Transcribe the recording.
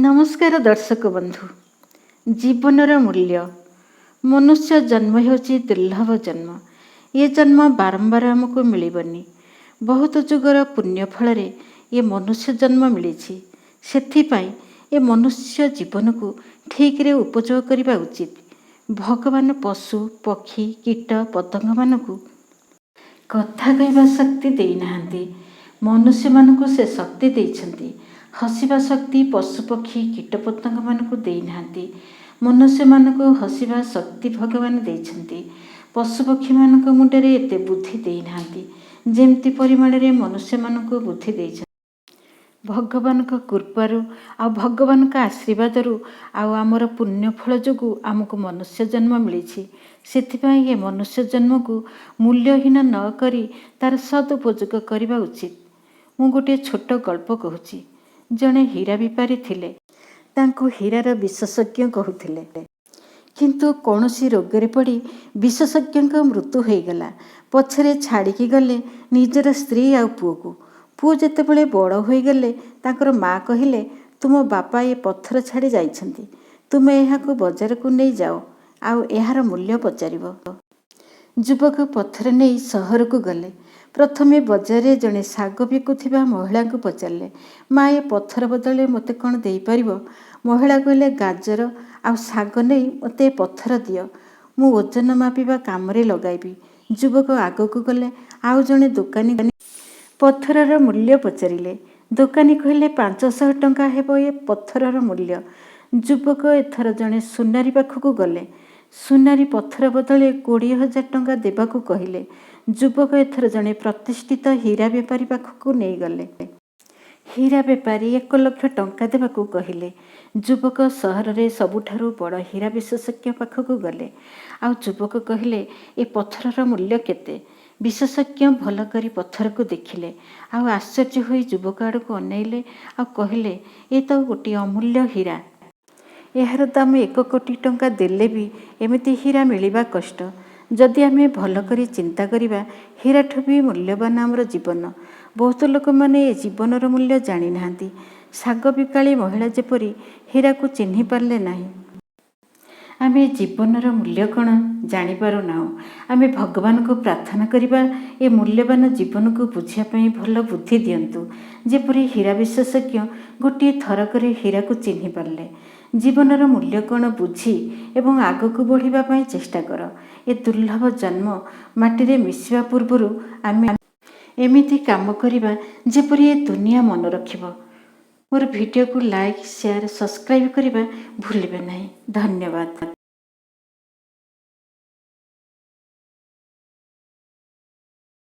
नमस्कार दर्शक बंधु। जीवनर मूल्य मनुष्य जन्म होची दुर्लभ जन्म। ये जन्म बारंबार आमको मिलबनी। बहुत जुगर पुण्य फल ये मनुष्य जन्म मिली। सेथिपाई ये मनुष्य जीवन को ठीक रे उपयोग करने उचित। भगवान पशु पक्षी कीट पतंग मानू कथा कहवा शक्ति देना, मनुष्य मानक से शक्ति देइछन्ति। हसिबा शक्ति पशुपक्षी कीटपतंग मानक देना, मनुष्य मानक हसिबा शक्ति भगवान देइछन्ति। पशुपक्षी मानक मुंडरे एते बुद्धि देना जेमती परिमाण रे मनुष्य मानक बुद्धि देइछन्ति। भगवान का कृपारू आ भगवान का आशीर्वादरू आमर पुण्य फल जो आमको मनुष्य जन्म मिली। सेथिपाई ये मनुष्य जन्म को मूल्यहीन न करी तार सदुपयोग करने उचित। मु गोटे छोट गल्प कहूँ। जड़े हीरा बेपारी थिले, तांको हीरार विशेषज्ञ कहूथिले, किंतु कौनसी रोगरे पड़ी विशेषज्ञ मृत्यु हो गला। पछरे छाड़िकी गले निजर स्त्री आ पुओ को। पुओ जेतेबेले बड़ हो गले तांकर माँ कहिले, तुम बापा ये पत्थर छाड़ी जाइछन्ति, तुमे एहाकु बजार को नहीं जाओ आउ एहार मूल्य पचारिबो। युवक पत्थर नहीं सहर को गले। प्रथमे बजार जड़े शाग बिकुथिबा महिला को पचारे, माँ ये पत्थर बदले मते कौन दे पारिबो? महिला कहले, गाजर आ शाग नहीं मते पत्थर दियो, मु ओजन मापिबा काम रे लगाइबी। युवक आग को गले। आउ जड़े दुकानी पत्थरर मूल्य पचारिले। दुकानी कहले 500 टंका हेबो ये पत्थरर मूल्य। युवक एथर जड़े सुनारी पाखक गले। सुनारी पत्थर बदले 20,000 टंका देबाकू कहिले। युवक एथर जड़े प्रतिष्ठित हीरा बेपारी पाखक नहीं गले। हीरा बेपारी 1 लाख टंका देबाकू कहिले। युवक सहर रे सबुठारु बड़ हीरा विशेषज्ञ पाखक गले। आउ युवक कहले, ए पत्थरर मूल्य केते? विशेषज्ञ भल करी पत्थर को देखिले। आउ आश्चर्य होई युवक आड़ को अनैले आ कहले, ए तो गोटे अमूल्य हीरा। यार दाम 1 कोटी टंका देले भी एमती हीरा मिलिबा कष्ट। जदि आमे भल करी चिंता करिबा, हीराठू भी मूल्यवान आमर जीवन। बहुत लोक माने ए जीवनर मूल्य जानी नाहांती। शाग बिकाली महिला जेपरी हीरा को चिन्हि पारले नाही। आमे जीवनर मूल्य कौन जानी पारु नाउ। आमे भगवान को प्रार्थना करिबा, ए मूल्यवान जीवन को बुझिया पई भल बुद्धि दियंतु, जेपरी हीरा विशेषज्ञ गोटे थरकरे हीरा को चिन्हि पारले। जीवनर मूल्य कौन बुझी एवं आग को बढ़िबा पई चेष्टा कर। ए दुर्लभ जन्म माटी मिसिबा पूर्वरु आमे एमिति काम करिबा जेपरी ए दुनिया मन रखिबो। मोर वीडियो को लाइक शेयर सब्सक्राइब करिबा भूलिबे नहीं। धन्यवाद।